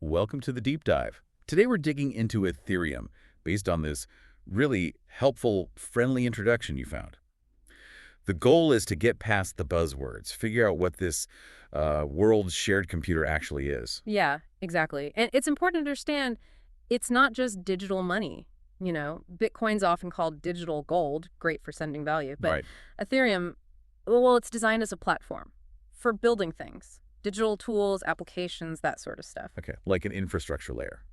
Welcome to the deep dive. Today we're digging into Ethereum based on this really helpful, friendly introduction you found. The goal is to get past the buzzwords, figure out what this world shared computer actually is. Yeah, exactly. And it's important to understand it's not just digital money. Bitcoin's often called digital gold, great for sending value. But Right. Ethereum, well, it's designed as a platform for building things, digital tools, applications, that sort of stuff. Okay, like an infrastructure layer.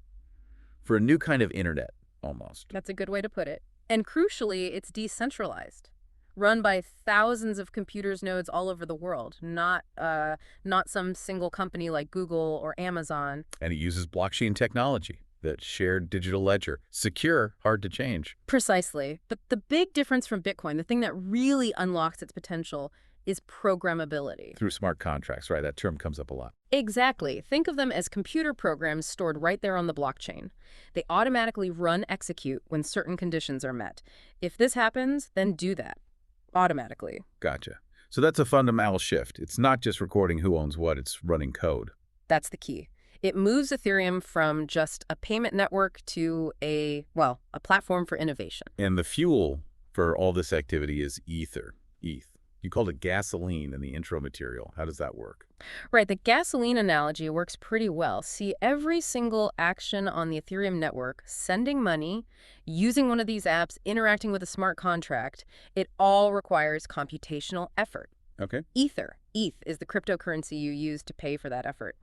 For a new kind of internet, almost. That's a good way to put it. And crucially, it's decentralized, run by thousands of computers nodes all over the world, not some single company like Google or Amazon. And it uses blockchain technology, that shared digital ledger. Secure, hard to change. Precisely. But the big difference from Bitcoin, the thing that really unlocks its potential, is programmability. Through smart contracts, right? That term comes up a lot. Exactly. Think of them as computer programs stored right there on the blockchain. They automatically execute when certain conditions are met. If this happens, then do that automatically. Gotcha. So that's a fundamental shift. It's not just recording who owns what, it's running code. That's the key. It moves Ethereum from just a payment network to a platform for innovation. And the fuel for all this activity is Ether, ETH. You called it gasoline in the intro material. How does that work? Right, the gasoline analogy works pretty well. See, every single action on the Ethereum network, sending money, using one of these apps, interacting with a smart contract, it all requires computational effort. Okay. Ether, ETH, is the cryptocurrency you use to pay for that effort.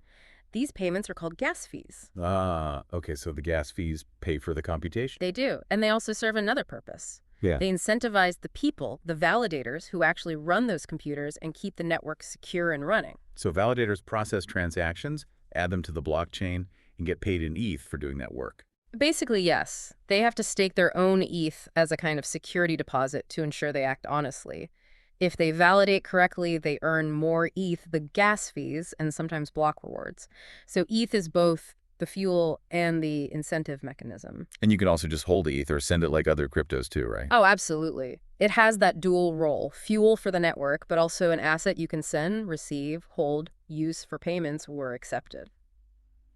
These payments are called gas fees. Ah, okay, so the gas fees pay for the computation. They do, and they also serve another purpose. Yeah. They incentivize the people, the validators, who actually run those computers and keep the network secure and running. So validators process transactions, add them to the blockchain, and get paid in ETH for doing that work. Basically, yes. They have to stake their own ETH as a kind of security deposit to ensure they act honestly. If they validate correctly, they earn more ETH, the gas fees, and sometimes block rewards. So ETH is both the fuel and the incentive mechanism. And you can also just hold ETH or send it like other cryptos too, right? Oh, absolutely. It has that dual role, fuel for the network, but also an asset you can send, receive, hold, use for payments were accepted.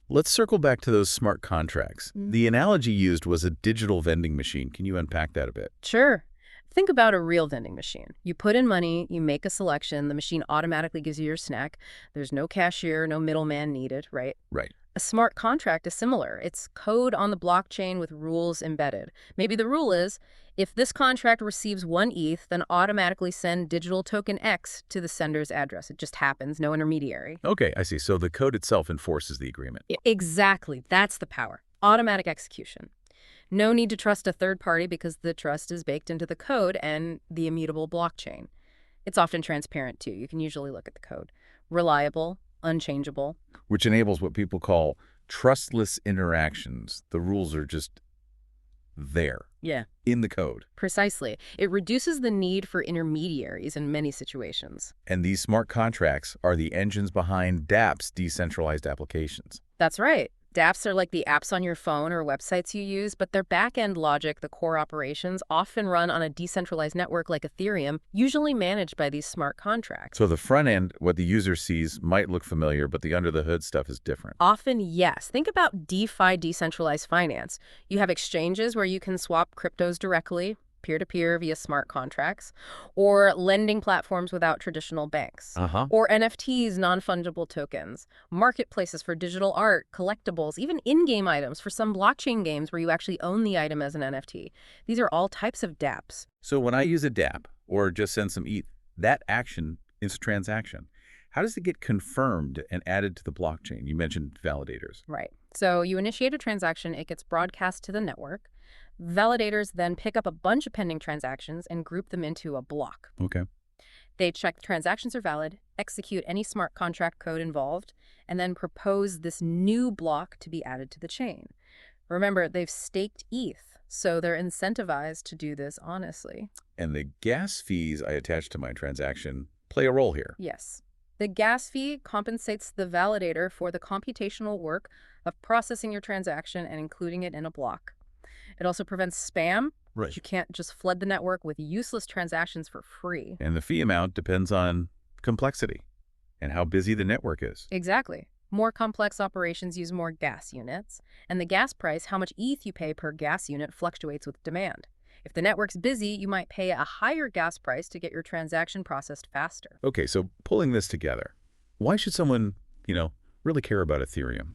Let's circle back to those smart contracts. The analogy used was a digital vending machine. Can you unpack that a bit? Sure. Think about a real vending machine. You put in money, you make a selection, the machine automatically gives you your snack. There's no cashier, no middleman needed, right? Right. A smart contract is similar. It's code on the blockchain with rules embedded. Maybe the rule is, if this contract receives 1 ETH, then automatically send digital token X to the sender's address. It just happens, no intermediary. Okay, I see. So the code itself enforces the agreement. Exactly. That's the power. Automatic execution. No need to trust a third party because the trust is baked into the code and the immutable blockchain. It's often transparent, too. You can usually look at the code. Reliable, unchangeable. Which enables what people call trustless interactions. The rules are just there. Yeah. In the code. Precisely. It reduces the need for intermediaries in many situations. And these smart contracts are the engines behind dApps, decentralized applications. That's right. dApps are like the apps on your phone or websites you use, but their back-end logic, the core operations, often run on a decentralized network like Ethereum, usually managed by these smart contracts. So the front end, what the user sees, might look familiar, but the under-the-hood stuff is different. Often, yes. Think about DeFi, decentralized finance. You have exchanges where you can swap cryptos directly, peer-to-peer via smart contracts, or lending platforms without traditional banks, or NFTs, non-fungible tokens, marketplaces for digital art, collectibles, even in-game items for some blockchain games where you actually own the item as an NFT. These are all types of dApps. So when I use a dApp or just send some ETH, that action is a transaction. How does it get confirmed and added to the blockchain? You mentioned validators. Right. So you initiate a transaction, it gets broadcast to the network. Validators then pick up a bunch of pending transactions and group them into a block. Okay. They check the transactions are valid, execute any smart contract code involved, and then propose this new block to be added to the chain. Remember, they've staked ETH, so they're incentivized to do this honestly. And the gas fees I attach to my transaction play a role here. Yes. The gas fee compensates the validator for the computational work of processing your transaction and including it in a block. It also prevents spam. Right. You can't just flood the network with useless transactions for free. And the fee amount depends on complexity and how busy the network is. Exactly. More complex operations use more gas units, and the gas price, how much ETH you pay per gas unit, fluctuates with demand. If the network's busy, you might pay a higher gas price to get your transaction processed faster. Okay, so pulling this together, why should someone, really care about Ethereum?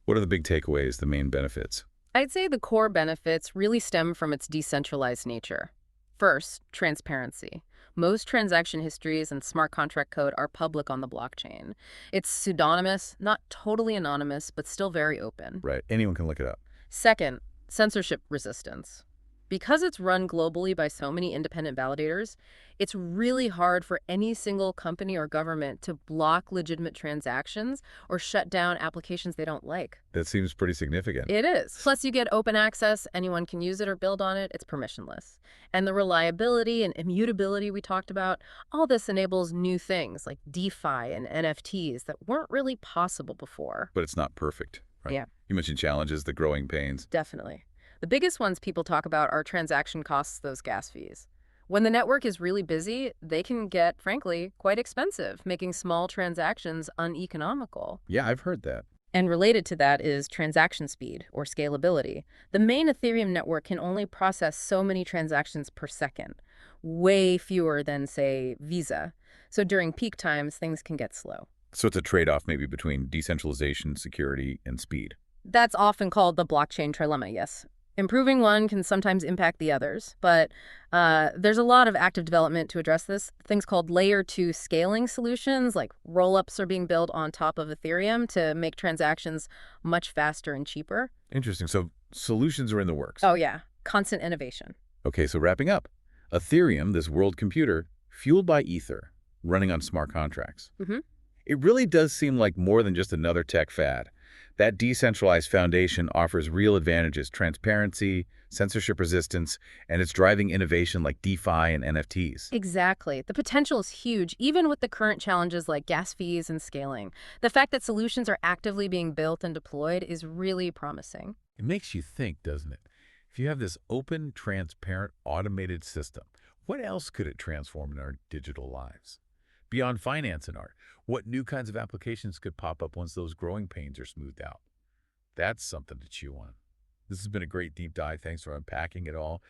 What are the big takeaways, the main benefits? I'd say the core benefits really stem from its decentralized nature. First, transparency. Most transaction histories and smart contract code are public on the blockchain. It's pseudonymous, not totally anonymous, but still very open. Right, anyone can look it up. Second, censorship resistance. Because it's run globally by so many independent validators, it's really hard for any single company or government to block legitimate transactions or shut down applications they don't like. That seems pretty significant. It is. Plus, you get open access. Anyone can use it or build on it. It's permissionless. And the reliability and immutability we talked about, all this enables new things like DeFi and NFTs that weren't really possible before. But it's not perfect, right? Yeah. You mentioned challenges, the growing pains. Definitely. The biggest ones people talk about are transaction costs, those gas fees. When the network is really busy, they can get, frankly, quite expensive, making small transactions uneconomical. Yeah, I've heard that. And related to that is transaction speed, or scalability. The main Ethereum network can only process so many transactions per second, way fewer than, say, Visa. So during peak times, things can get slow. So it's a trade-off maybe between decentralization, security, and speed. That's often called the blockchain trilemma, yes. Improving one can sometimes impact the others, but there's a lot of active development to address this. Things called layer 2 scaling solutions, like roll-ups, are being built on top of Ethereum to make transactions much faster and cheaper. Interesting. So solutions are in the works. Oh, yeah. Constant innovation. Okay, so wrapping up. Ethereum, this world computer, fueled by Ether, running on smart contracts. Mm-hmm. It really does seem like more than just another tech fad. That decentralized foundation offers real advantages: transparency, censorship resistance, and it's driving innovation like DeFi and NFTs. Exactly. The potential is huge, even with the current challenges like gas fees and scaling. The fact that solutions are actively being built and deployed is really promising. It makes you think, doesn't it? If you have this open, transparent, automated system, what else could it transform in our digital lives? Beyond finance and art, what new kinds of applications could pop up once those growing pains are smoothed out? That's something to chew on. This has been a great deep dive. Thanks for unpacking it all.